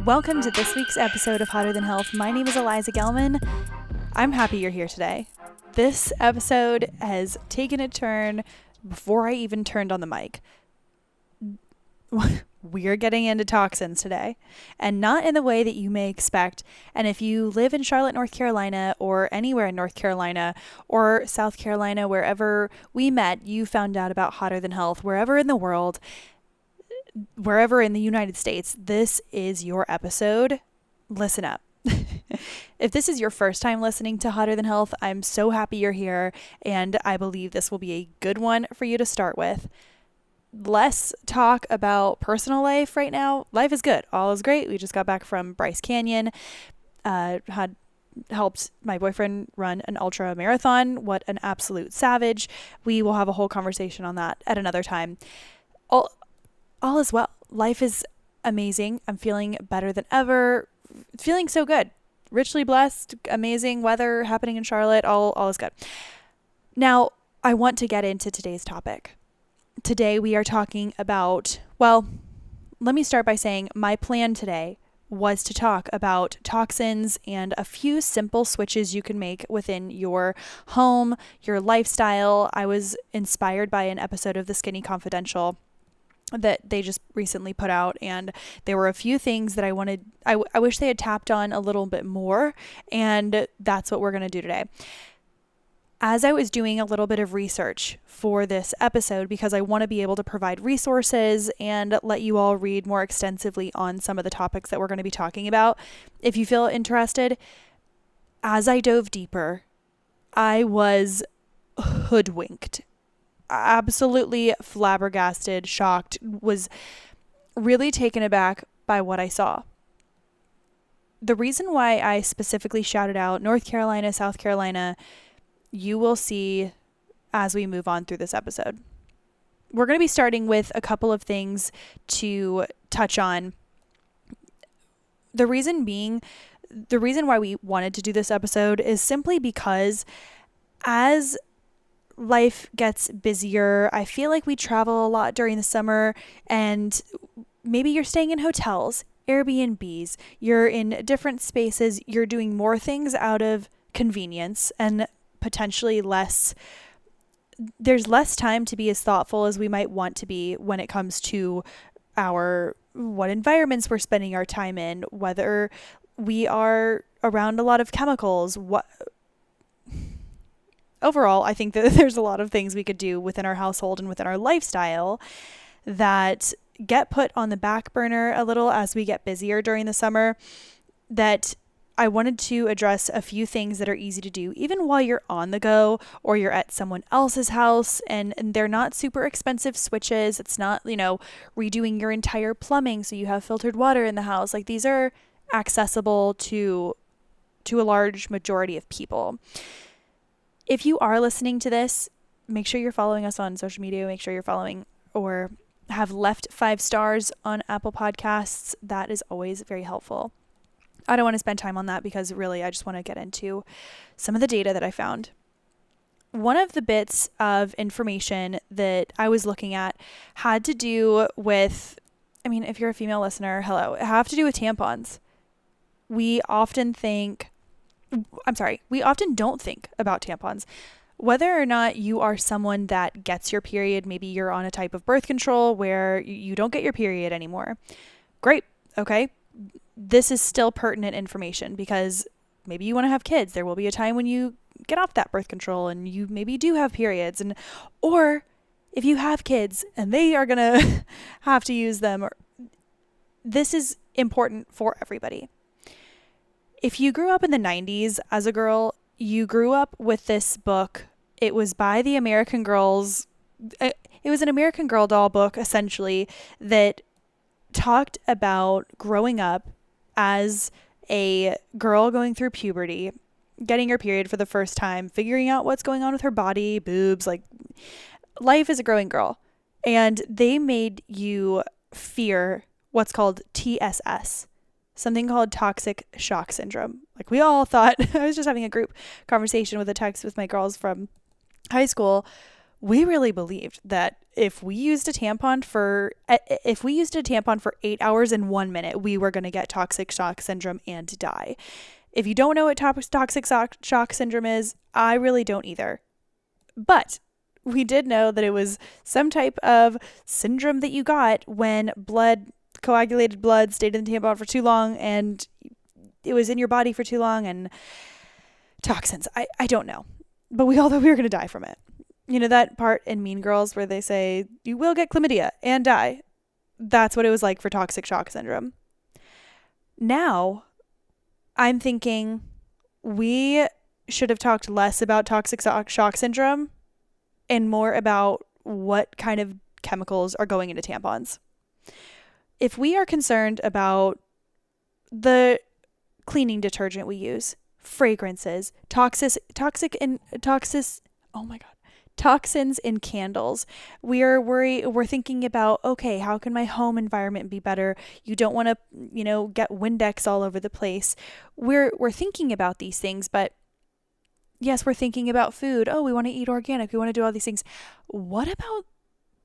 Welcome to this week's episode of Hotter Than Health. My name is Eliza Gelman. I'm happy you're here today. This episode has taken a turn before I even turned on the mic. We're getting into toxins today, and not in the way that you may expect. And if you live in Charlotte, North Carolina, or anywhere in North Carolina or South Carolina, wherever we met, you found out about Hotter Than Health, wherever in the world, wherever in the United States, this is your episode. Listen up. If this is your first time listening to Hotter Than Health, I'm so happy you're here, and I believe this will be a good one for you to start with. Less talk about personal life right now. Life is good. All is great. We just got back from Bryce Canyon. Had helped my boyfriend run an ultra marathon. What an absolute savage. We will have a whole conversation on that at another time. All is well. Life is amazing. I'm feeling better than ever. Feeling so good. Richly blessed. Amazing weather happening in Charlotte. All is good. Now, I want to get into today's topic. Today we are talking about, well, let me start by saying my plan today was to talk about toxins and a few simple switches you can make within your home, your lifestyle. I was inspired by an episode of The Skinny Confidential that they just recently put out, and there were a few things that I wish they had tapped on a little bit more, and that's what we're going to do today. As I was doing a little bit of research for this episode, because I want to be able to provide resources and let you all read more extensively on some of the topics that we're going to be talking about, if you feel interested, as I dove deeper, I was hoodwinked. Absolutely flabbergasted, shocked, was really taken aback by what I saw. The reason why I specifically shouted out North Carolina, South Carolina, you will see as we move on through this episode. We're going to be starting with a couple of things to touch on. The reason why we wanted to do this episode is simply because as life gets busier, I feel like we travel a lot during the summer, and maybe you're staying in hotels, Airbnbs, you're in different spaces, you're doing more things out of convenience and potentially there's less time to be as thoughtful as we might want to be when it comes to what environments we're spending our time in, whether we are around a lot of chemicals. Overall, I think that there's a lot of things we could do within our household and within our lifestyle that get put on the back burner a little as we get busier during the summer, that I wanted to address a few things that are easy to do even while you're on the go or you're at someone else's house, and they're not super expensive switches. It's not, redoing your entire plumbing so you have filtered water in the house. Like, these are accessible to a large majority of people. If you are listening to this, make sure you're following us on social media. Make sure you're following or have left 5 stars on Apple Podcasts. That is always very helpful. I don't want to spend time on that because really I just want to get into some of the data that I found. One of the bits of information that I was looking at had to do with, if you're a female listener, hello, it have to do with tampons. We often don't think about tampons. Whether or not you are someone that gets your period, maybe you're on a type of birth control where you don't get your period anymore. Great. Okay. This is still pertinent information because maybe you want to have kids. There will be a time when you get off that birth control and you maybe do have periods, or if you have kids and they are going to have to use them. This is important for everybody. If you grew up in the 90s as a girl, you grew up with this book. It was by the American Girls. It was an American Girl doll book, essentially, that talked about growing up as a girl going through puberty, getting her period for the first time, figuring out what's going on with her body, boobs, like life as a growing girl. And they made you fear what's called TSS, something called toxic shock syndrome. Like we all thought, I was just having a group conversation with a text with my girls from high school we really believed that if we used a tampon for 8 hours and 1 minute, we were going to get toxic shock syndrome and die. If you don't know what toxic shock syndrome is, I really don't either. But we did know that it was some type of syndrome that you got when coagulated blood stayed in the tampon for too long and it was in your body for too long, and toxins. I don't know. But we all thought we were going to die from it. You know that part in Mean Girls where they say, you will get chlamydia and die? That's what it was like for toxic shock syndrome. Now, I'm thinking we should have talked less about toxic shock syndrome and more about what kind of chemicals are going into tampons. If we are concerned about the cleaning detergent we use, fragrances, toxins in candles. We're thinking about, okay, how can my home environment be better? You don't want to, get Windex all over the place. We're thinking about these things, but yes, we're thinking about food. Oh, we want to eat organic. We want to do all these things. What about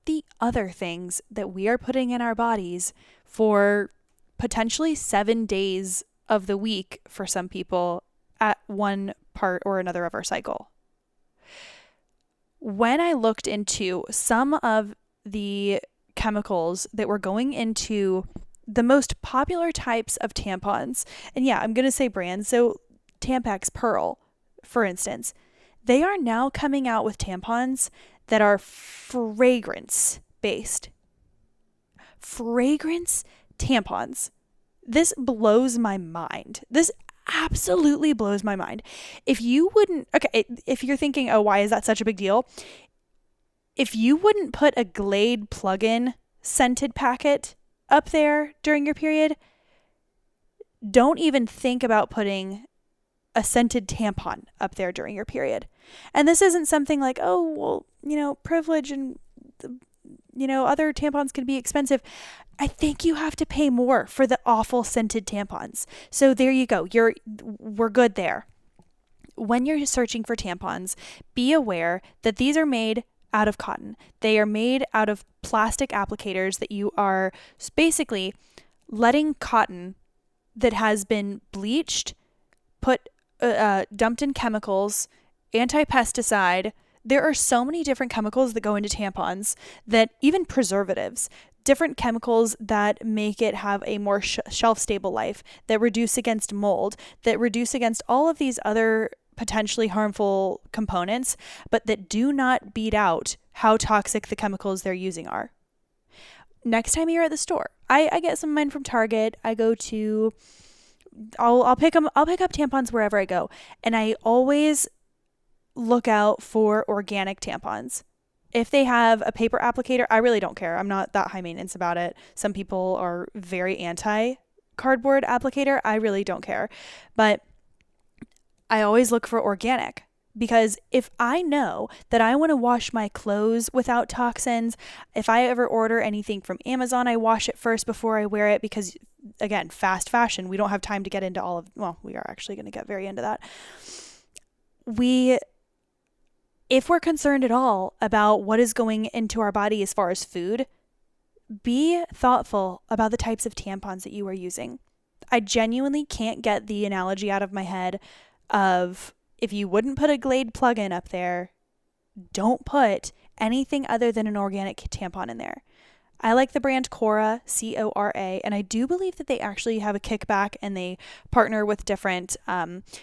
the other things that we are putting in our bodies for potentially 7 days of the week for some people at one part or another of our cycle? When I looked into some of the chemicals that were going into the most popular types of tampons, and yeah, I'm going to say brands, so Tampax Pearl, for instance, they are now coming out with tampons that are fragrance-based. Fragrance tampons. This blows my mind. This absolutely blows my mind. If you're thinking, oh, why is that such a big deal? If you wouldn't put a Glade plug-in scented packet up there during your period, don't even think about putting a scented tampon up there during your period. And this isn't something like, oh, well, privilege and, other tampons can be expensive. I think you have to pay more for the awful scented tampons. So there you go. We're good there. When you're searching for tampons, be aware that these are made out of cotton. They are made out of plastic applicators that you are basically letting cotton that has been bleached, dumped in chemicals, anti-pesticide. There are so many different chemicals that go into tampons, that even preservatives, different chemicals that make it have a more shelf-stable life, that reduce against mold, that reduce against all of these other potentially harmful components, but that do not beat out how toxic the chemicals they're using are. Next time you're at the store, I get some of mine from Target. I'll pick up tampons wherever I go, and I always look out for organic tampons. If they have a paper applicator, I really don't care. I'm not that high maintenance about it. Some people are very anti cardboard applicator. I really don't care. But I always look for organic, because if I know that I want to wash my clothes without toxins, if I ever order anything from Amazon, I wash it first before I wear it, because again, fast fashion, we don't have time to get into we are actually going to get very into that. If we're concerned at all about what is going into our body as far as food, be thoughtful about the types of tampons that you are using. I genuinely can't get the analogy out of my head of, if you wouldn't put a Glade plug-in up there, don't put anything other than an organic tampon in there. I like the brand Cora, Cora, and I do believe that they actually have a kickback and they partner with different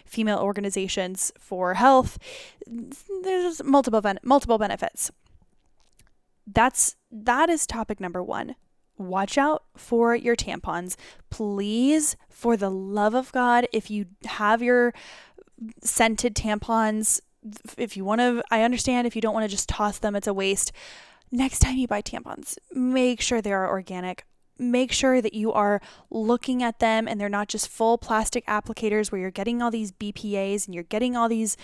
female organizations for health. There's multiple benefits. That is topic number 1. Watch out for your tampons. Please, for the love of God, if you have your scented tampons, if you want to, I understand if you don't want to just toss them, it's a waste. Next time you buy tampons, make sure they are organic. Make sure that you are looking at them and they're not just full plastic applicators where you're getting all these BPAs and you're getting all these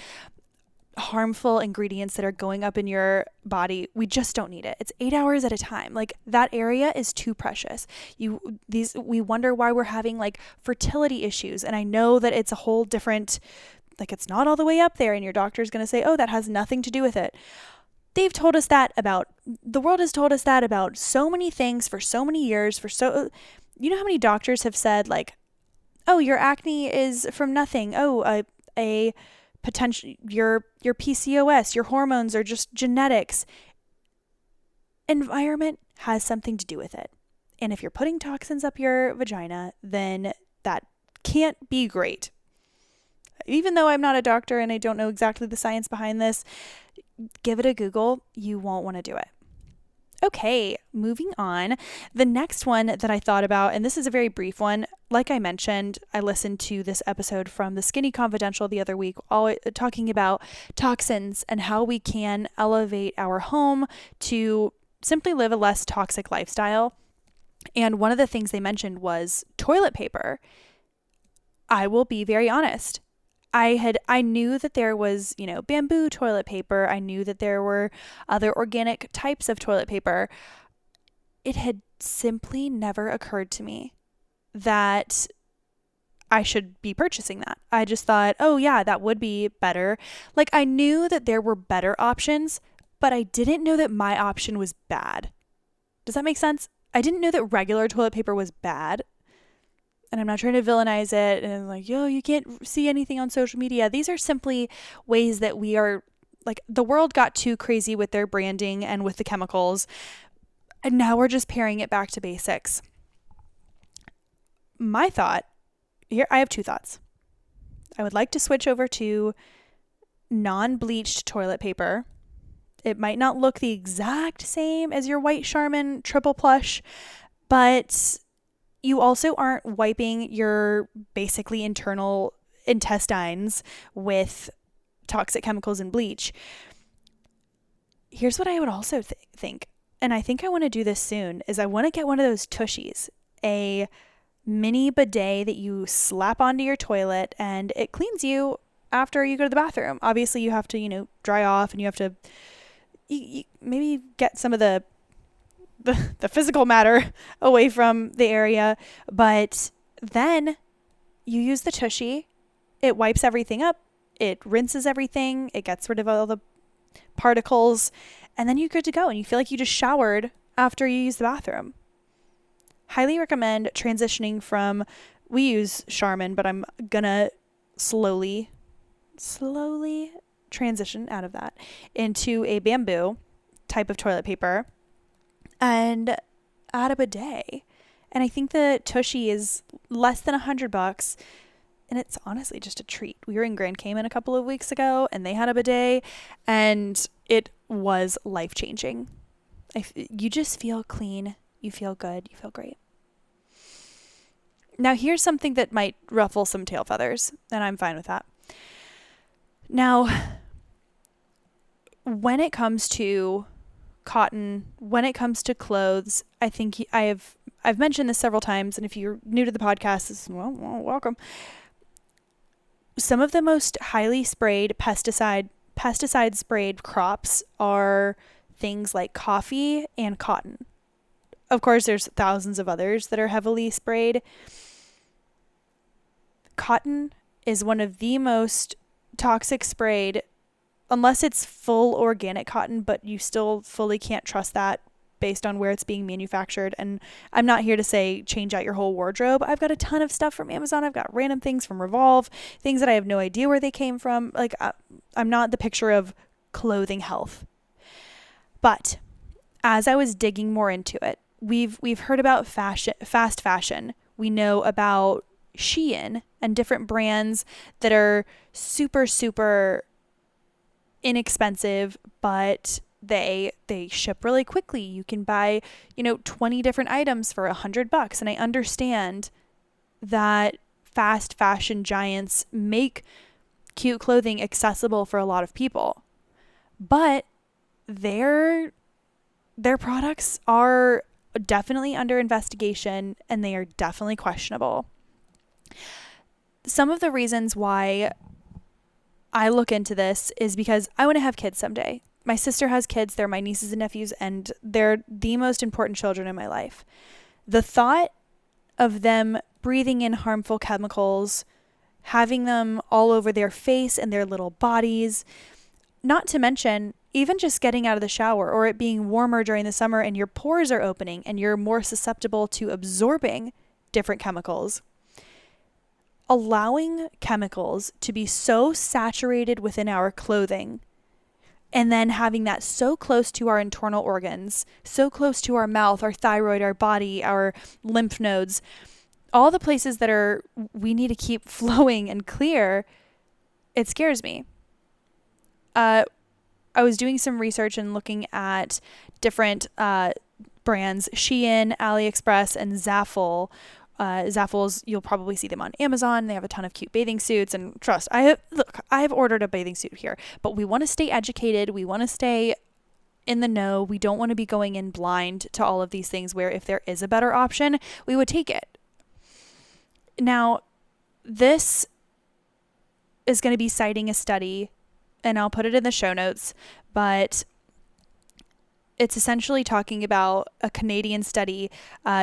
harmful ingredients that are going up in your body. We just don't need it. It's 8 hours at a time. Like, that area is too precious. We wonder why we're having like fertility issues. And I know that it's a whole different, like, it's not all the way up there and your doctor's going to say, oh, that has nothing to do with it. They've told us that about, the world has told us that about so many things for so many years, you know how many doctors have said like, oh, your acne is from nothing. Oh, a potential, your PCOS, your hormones are just genetics. Environment has something to do with it. And if you're putting toxins up your vagina, then that can't be great. Even though I'm not a doctor and I don't know exactly the science behind this, give it a Google. You won't want to do it. Okay, moving on. The next one that I thought about, and this is a very brief one. Like I mentioned, I listened to this episode from the Skinny Confidential the other week, all talking about toxins and how we can elevate our home to simply live a less toxic lifestyle. And one of the things they mentioned was toilet paper. I will be very honest. I knew that there was, bamboo toilet paper. I knew that there were other organic types of toilet paper. It had simply never occurred to me that I should be purchasing that. I just thought, oh yeah, that would be better. Like, I knew that there were better options, but I didn't know that my option was bad. Does that make sense? I didn't know that regular toilet paper was bad. And I'm not trying to villainize it and like, yo, you can't see anything on social media. These are simply ways that we are, like, the world got too crazy with their branding and with the chemicals. And now we're just paring it back to basics. My thought, here, I have two thoughts. I would like to switch over to non-bleached toilet paper. It might not look the exact same as your white Charmin triple plush, but you also aren't wiping your basically internal intestines with toxic chemicals and bleach. Here's what I would also think, and I think I want to do this soon, is I want to get one of those tushies, a mini bidet that you slap onto your toilet and it cleans you after you go to the bathroom. Obviously, you have to, dry off, and you have to maybe get some of the physical matter away from the area, but then you use the tushy, it wipes everything up, it rinses everything, it gets rid of all the particles, and then you're good to go, and you feel like you just showered after you use the bathroom. Highly recommend transitioning from, we use Charmin, but I'm gonna slowly transition out of that into a bamboo type of toilet paper and add a bidet. And I think the tushy is less than $100, and it's honestly just a treat. We were in Grand Cayman a couple of weeks ago, and they had a bidet, and it was life-changing. You just feel clean, you feel good, you feel great. Now here's something that might ruffle some tail feathers, and I'm fine with that. Now, when it comes to cotton, when it comes to clothes, I think I've mentioned this several times, and if you're new to the podcast, welcome. Some of the most highly sprayed pesticide sprayed crops are things like coffee and cotton. Of course, there's thousands of others that are heavily sprayed. Cotton is one of the most toxic sprayed, unless it's full organic cotton, but you still fully can't trust that based on where it's being manufactured. And I'm not here to say change out your whole wardrobe. I've got a ton of stuff from Amazon. I've got random things from Revolve, things that I have no idea where they came from. Like, I'm not the picture of clothing health. But as I was digging more into it, we've heard about fast fashion. We know about Shein and different brands that are super, super inexpensive, but they ship really quickly. You can buy 20 different items for $100, and I understand that fast fashion giants make cute clothing accessible for a lot of people, but their products are definitely under investigation, and they are definitely questionable. Some of the reasons why I look into this is because I want to have kids someday. My sister has kids. They're my nieces and nephews, and they're the most important children in my life. The thought of them breathing in harmful chemicals, having them all over their face and their little bodies, not to mention even just getting out of the shower or it being warmer during the summer and your pores are opening and you're more susceptible to absorbing different chemicals. Allowing chemicals to be so saturated within our clothing and then having that so close to our internal organs, so close to our mouth, our thyroid, our body, our lymph nodes, all the places that we need to keep flowing and clear, it scares me. I was doing some research and looking at different brands, Shein, AliExpress, and Zaful. Zaffles, you'll probably see them on Amazon. They have a ton of cute bathing suits, and trust, I have ordered a bathing suit here, but we want to stay educated. We want to stay in the know. We don't want to be going in blind to all of these things where if there is a better option, we would take it. Now, this is going to be citing a study, and I'll put it in the show notes, but it's essentially talking about a Canadian study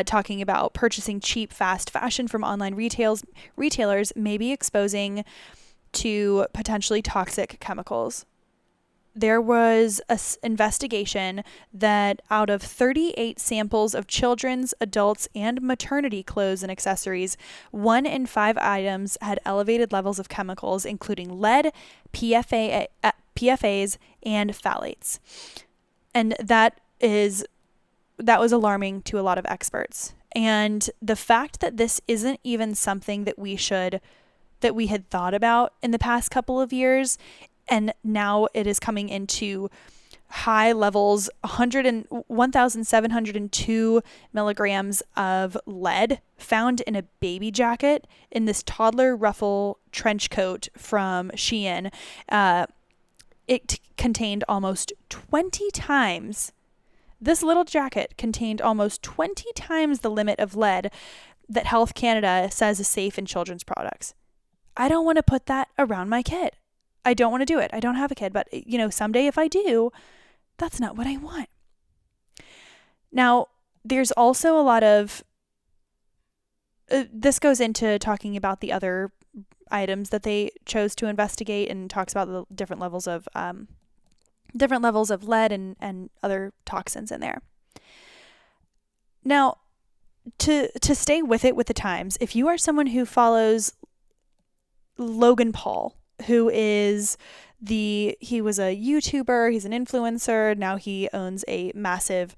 talking about purchasing cheap, fast fashion from online retailers may be exposing to potentially toxic chemicals. There was an investigation that out of 38 samples of children's, adults, and maternity clothes and accessories, 1 in 5 items had elevated levels of chemicals, including lead, PFAS, and phthalates. And that was alarming to a lot of experts. And the fact that this isn't even something that we had thought about in the past couple of years, and now it is coming into high levels, 1,702 milligrams of lead found in a baby jacket in this toddler ruffle trench coat from Shein. It contained almost 20 times, this little jacket contained almost 20 times the limit of lead that Health Canada says is safe in children's products. I don't want to put that around my kid. I don't want to do it. I don't have a kid, but someday if I do, that's not what I want. Now, there's also a lot of, this goes into talking about the other items that they chose to investigate and talks about the different levels of lead and other toxins in there. Now, to stay with the times, if you are someone who follows Logan Paul, who is he was a YouTuber, he's an influencer, now he owns a massive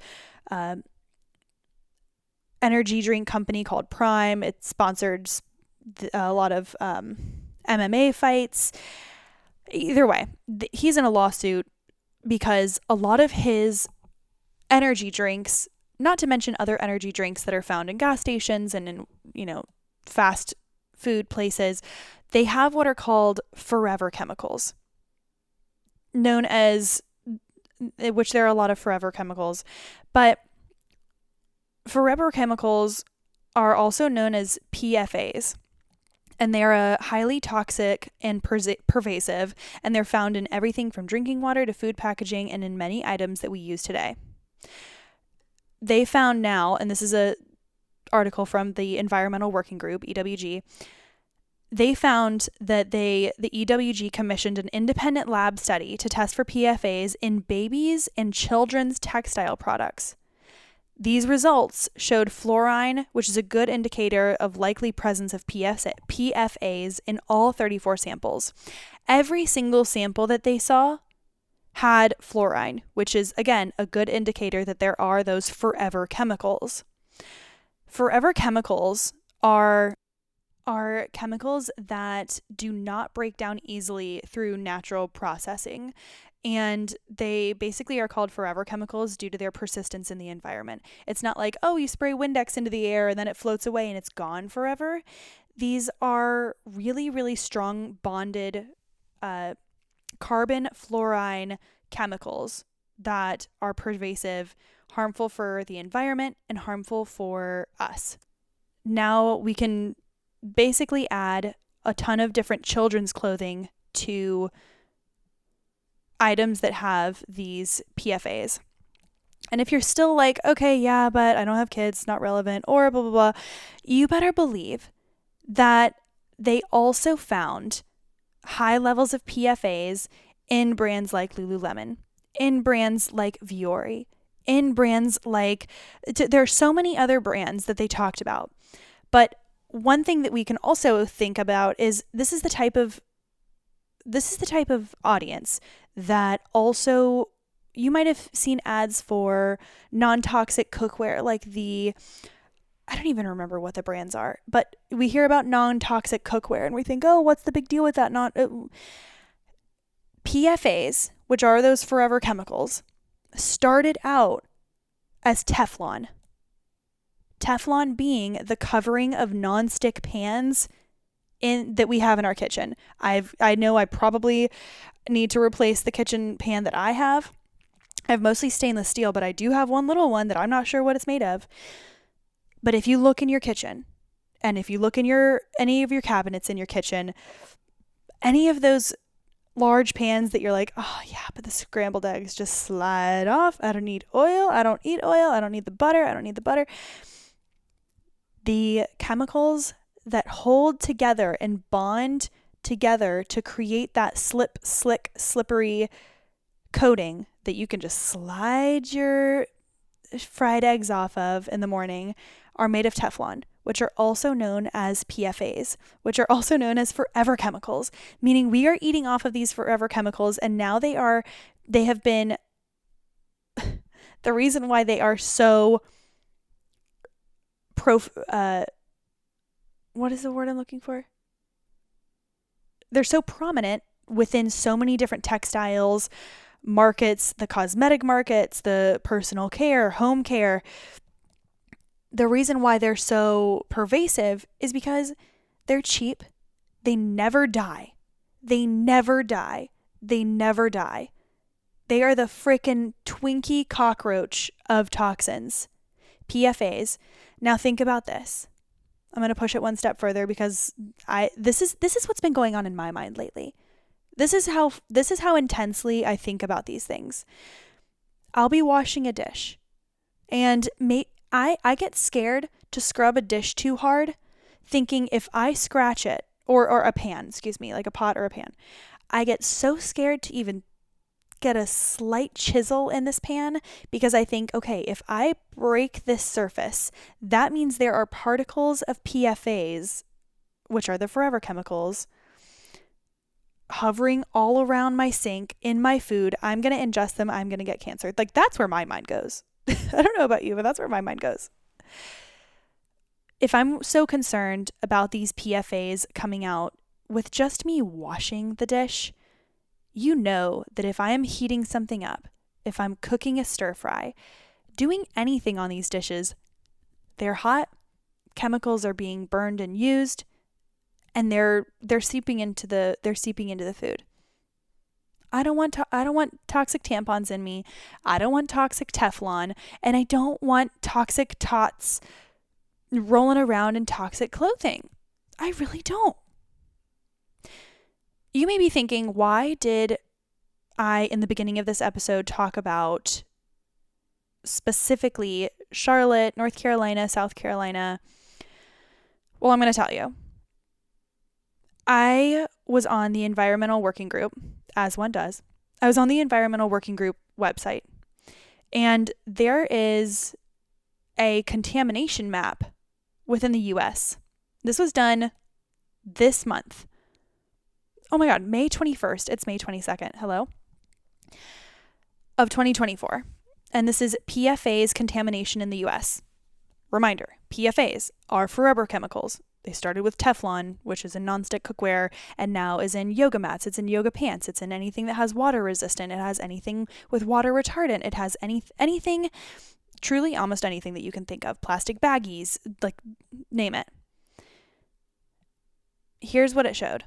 energy drink company called Prime. It sponsors a lot of MMA fights. Either way, he's in a lawsuit because a lot of his energy drinks, not to mention other energy drinks that are found in gas stations and in, fast food places, they have what are called forever chemicals, which there are a lot of forever chemicals, but forever chemicals are also known as PFAS. And they're highly toxic and pervasive, and they're found in everything from drinking water to food packaging and in many items that we use today. They found now, and this is an article from the Environmental Working Group, EWG, they found that the EWG commissioned an independent lab study to test for PFAS in babies and children's textile products. These results showed fluorine, which is a good indicator of likely presence of PFAS in all 34 samples. Every single sample that they saw had fluorine, which is, again, a good indicator that there are those forever chemicals. Forever chemicals are chemicals that do not break down easily through natural processing. And they basically are called forever chemicals due to their persistence in the environment. It's not like, you spray Windex into the air and then it floats away and it's gone forever. These are really, really strong bonded carbon fluorine chemicals that are pervasive, harmful for the environment, and harmful for us. Now we can basically add a ton of different children's clothing to items that have these PFAS. And if you're still like, okay, yeah, but I don't have kids, not relevant, or blah, blah, blah, you better believe that they also found high levels of PFAS in brands like Lululemon, in brands like Vuori, in brands like, there are so many other brands that they talked about. But one thing that we can also think about is this is the type of audience that also, you might have seen ads for non-toxic cookware, like I don't even remember what the brands are, but we hear about non-toxic cookware and we think, oh, what's the big deal with that? PFAS, which are those forever chemicals, started out as Teflon. Teflon being the covering of non-stick pans that we have in our kitchen. I know I probably need to replace the kitchen pan that I have. I have mostly stainless steel, but I do have one little one that I'm not sure what it's made of. But if you look in your kitchen, and if you look in any of your cabinets in your kitchen, any of those large pans that you're like, oh yeah, but the scrambled eggs just slide off. I don't need oil. I don't eat oil. I don't need the butter. I don't need the butter. The chemicals that hold together and bond together to create that slippery coating that you can just slide your fried eggs off of in the morning are made of Teflon, which are also known as PFAS, which are also known as forever chemicals, meaning we are eating off of these forever chemicals, and now they have been the reason why they are so what is the word I'm looking for? They're so prominent within so many different textiles markets, the cosmetic markets, the personal care, home care. The reason why they're so pervasive is because they're cheap. They never die. They never die. They never die. They are the frickin' Twinkie cockroach of toxins. PFAS. Now think about this. I'm going to push it one step further because this is what's been going on in my mind lately. This is how intensely I think about these things. I'll be washing a dish and I get scared to scrub a dish too hard, thinking if I scratch it, or a pan, like a pot or a pan, I get so scared to even get a slight chisel in this pan because I think, okay, if I break this surface, that means there are particles of PFAS, which are the forever chemicals, hovering all around my sink, in my food. I'm going to ingest them. I'm going to get cancer. Like, that's where my mind goes. I don't know about you, but that's where my mind goes. If I'm so concerned about these PFAS coming out with just me washing the dish, you know that if I am heating something up, if I'm cooking a stir fry, doing anything on these dishes, they're hot, chemicals are being burned and used, and they're seeping into the food. I don't want toxic tampons in me. I don't want toxic Teflon, and I don't want toxic tots rolling around in toxic clothing. I really don't. You may be thinking, why did I, in the beginning of this episode, talk about specifically Charlotte, North Carolina, South Carolina? Well, I'm going to tell you. I was on the environmental working group, as one does. I was on the environmental working group website, and there is a contamination map within the U.S. This was done this month. Oh my God, May 21st. It's May 22nd. Hello? Of 2024. And this is PFAS contamination in the U.S. Reminder, PFAS are forever chemicals. They started with Teflon, which is in nonstick cookware, and now is in yoga mats. It's in yoga pants. It's in anything that has water resistant. It has anything with water retardant. It has anything, truly almost anything that you can think of. Plastic baggies, like, name it. Here's what it showed.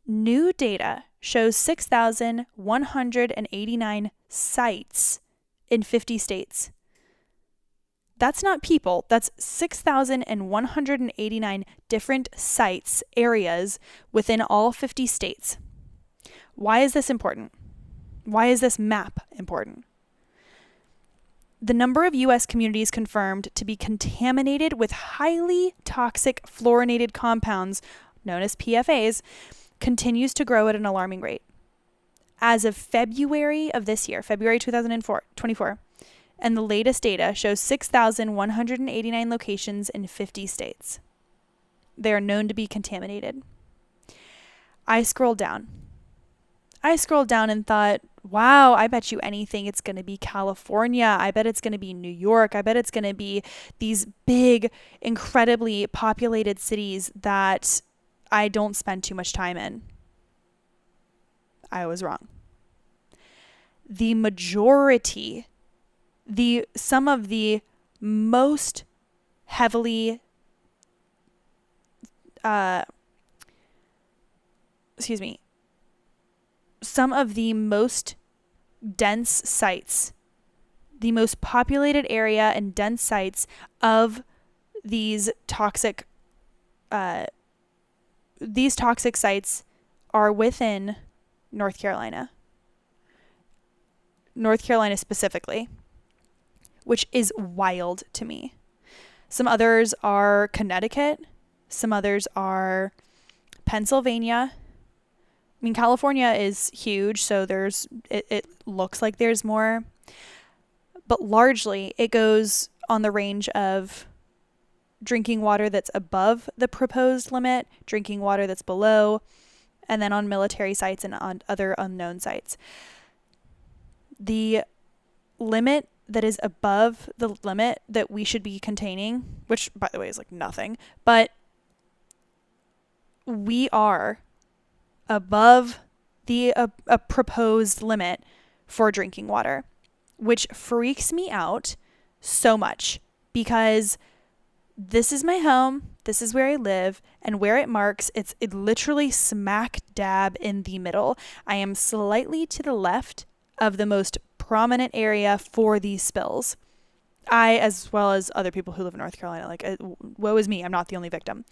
New data shows 6,189 sites in 50 states. That's not people. That's 6,189 different sites, areas within all 50 states. Why is this important? Why is this map important? The number of U.S. communities confirmed to be contaminated with highly toxic fluorinated compounds, known as PFAS, continues to grow at an alarming rate. as of February of this year, February 2024, and the latest data shows 6,189 locations in 50 states. They are known to be contaminated. I scrolled down and thought, wow, I bet you anything it's going to be California. I bet it's going to be New York. I bet it's going to be these big, incredibly populated cities that I don't spend too much time in. I was wrong. The majority, some of the most heavily, some of the most dense sites, the most populated area and dense sites of these toxic sites are within North Carolina specifically, which is wild to me. Some others are Connecticut. Some others are Pennsylvania. I mean, California is huge, so it looks like there's more. But largely, it goes on the range of drinking water that's above the proposed limit, drinking water that's below, and then on military sites and on other unknown sites. The limit that is above the limit that we should be containing, which, by the way, is like nothing, but we are above the proposed limit for drinking water, which freaks me out so much because this is my home, this is where I live, and where it marks, it's literally smack dab in the middle. I am slightly to the left of the most prominent area for these spills. I, as well as other people who live in North Carolina, woe is me, I'm not the only victim.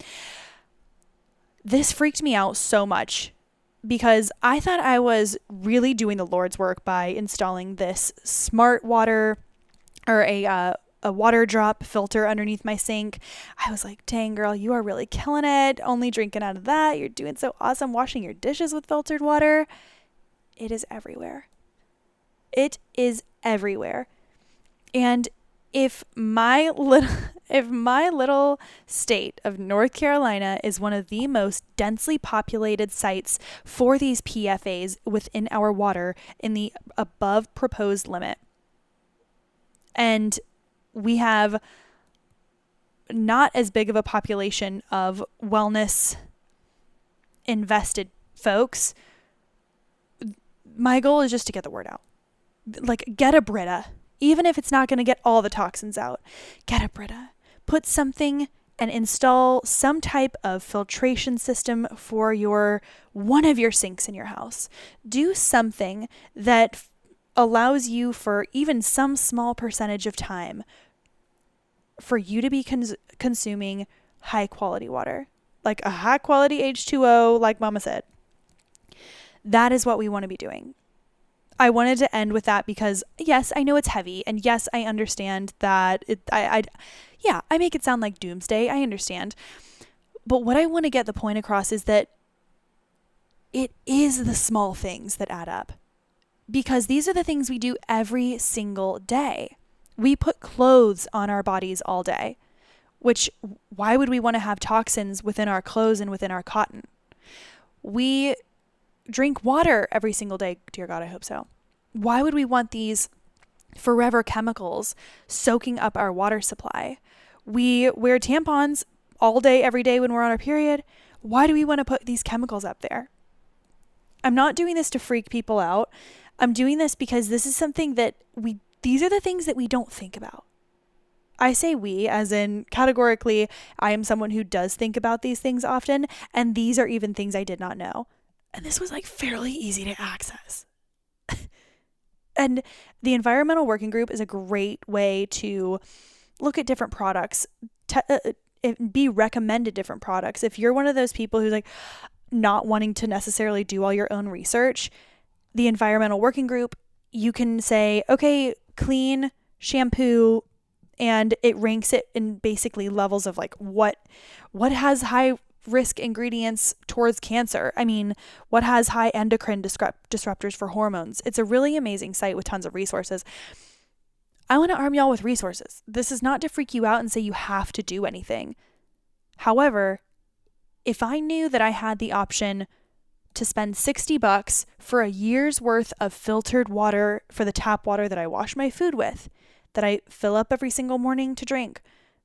This freaked me out so much because I thought I was really doing the Lord's work by installing this smart water or a water drop filter underneath my sink. I was like, dang girl, you are really killing it. Only drinking out of that. You're doing so awesome washing your dishes with filtered water. It is everywhere. It is everywhere. And if my little state of North Carolina is one of the most densely populated sites for these PFAS within our water in the above proposed limit, and we have not as big of a population of wellness invested folks, my goal is just to get the word out. Like, get a Brita. Even if it's not going to get all the toxins out, get a Brita. Put something and install some type of filtration system for one of your sinks in your house. Do something that allows you for even some small percentage of time for you to be consuming high quality water, like a high quality H2O, like Mama said. That is what we want to be doing. I wanted to end with that because, yes, I know it's heavy, and yes, I understand that I make it sound like doomsday. I understand. But what I want to get the point across is that it is the small things that add up, because these are the things we do every single day. We put clothes on our bodies all day, which, why would we want to have toxins within our clothes and within our cotton? We drink water every single day. Dear God, I hope so. Why would we want these forever chemicals soaking up our water supply? We wear tampons all day, every day when we're on our period. Why do we want to put these chemicals up there? I'm not doing this to freak people out. I'm doing this because this is something that these are the things that we don't think about. I say we, as in categorically, I am someone who does think about these things often, and these are even things I did not know. And this was fairly easy to access. And the Environmental Working Group is a great way to look at different products, be recommended different products. If you're one of those people who's not wanting to necessarily do all your own research, the Environmental Working Group, you can say, okay, clean shampoo, and it ranks it in basically levels of what has high risk ingredients towards cancer. I mean, what has high endocrine disruptors for hormones? It's a really amazing site with tons of resources. I want to arm y'all with resources. This is not to freak you out and say you have to do anything. However, if I knew that I had the option to spend $60 for a year's worth of filtered water for the tap water that I wash my food with, that I fill up every single morning to drink,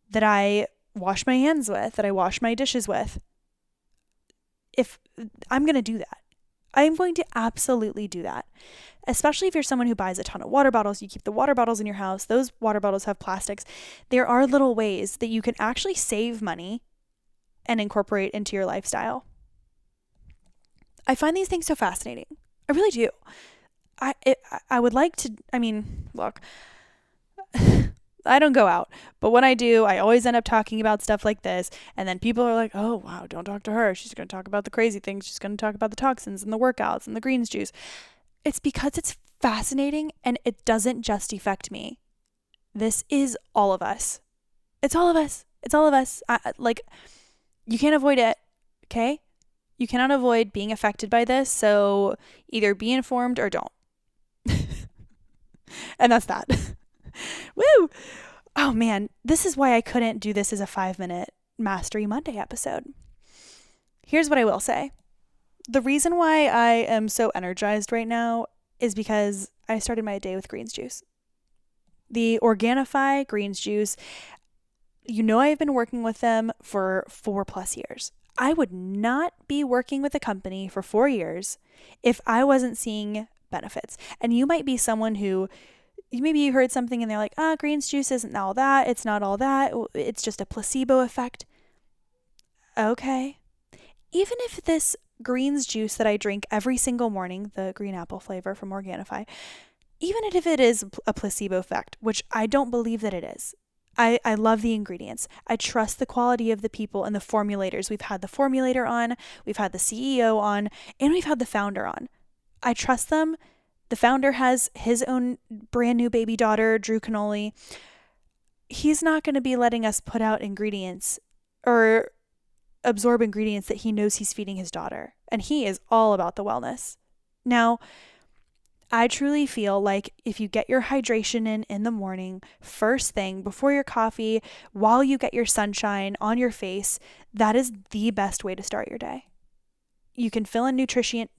that I wash my hands with, that I wash my dishes with, if I'm going to do that, I am going to absolutely do that. Especially if you're someone who buys a ton of water bottles, you keep the water bottles in your house, those water bottles have plastics. There are little ways that you can actually save money and incorporate into your lifestyle. I find these things so fascinating. I really do. I would like to, look, I don't go out, but when I do, I always end up talking about stuff like this. And then people are like, oh, wow, don't talk to her. She's going to talk about the crazy things. She's going to talk about the toxins and the workouts and the greens juice. It's because it's fascinating and it doesn't just affect me. This is all of us. It's all of us. It's all of us. You can't avoid it. Okay? You cannot avoid being affected by this. So either be informed or don't. And that's that. Woo! Oh man, this is why I couldn't do this as a 5-minute Mastery Monday episode. Here's what I will say. The reason why I am so energized right now is because I started my day with greens juice. The Organifi greens juice, I've been working with them for 4+ years. I would not be working with a company for 4 years if I wasn't seeing benefits. And you might be someone who, maybe you heard something and they're like, greens juice isn't all that. It's not all that. It's just a placebo effect. Okay. Even if this greens juice that I drink every single morning, the green apple flavor from Organifi, even if it is a placebo effect, which I don't believe that it is, I love the ingredients. I trust the quality of the people and the formulators. We've had the formulator on, we've had the CEO on, and we've had the founder on. I trust them. The founder has his own brand new baby daughter, Drew Cannoli. He's not going to be letting us put out ingredients or absorb ingredients that he knows he's feeding his daughter. And he is all about the wellness. Now, I truly feel like if you get your hydration in the morning, first thing, before your coffee, while you get your sunshine on your face, that is the best way to start your day. You can fill in nutrition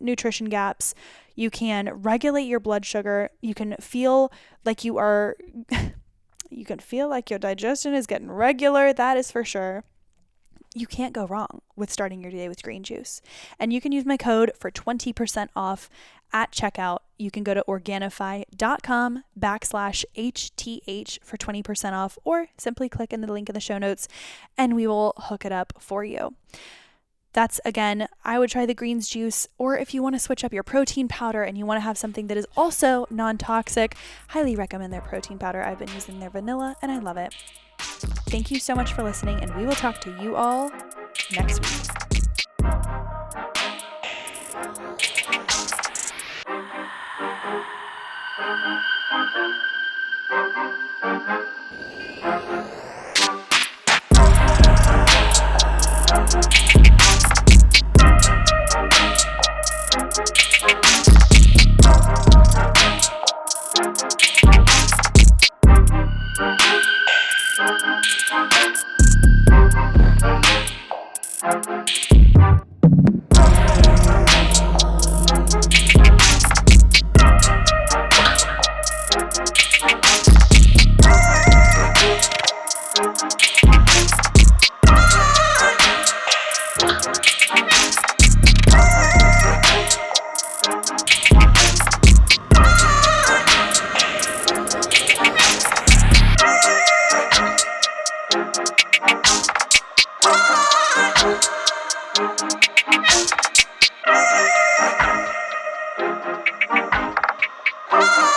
gaps. You can regulate your blood sugar. You can feel like you can feel like your digestion is getting regular. That is for sure. You can't go wrong with starting your day with green juice. And you can use my code for 20% off at checkout. You can go to Organifi.com/HTH for 20% off, or simply click in the link in the show notes and we will hook it up for you. That's, again, I would try the greens juice, or if you want to switch up your protein powder and you want to have something that is also non-toxic, highly recommend their protein powder. I've been using their vanilla and I love it. Thank you so much for listening, and we will talk to you all next week. Ah!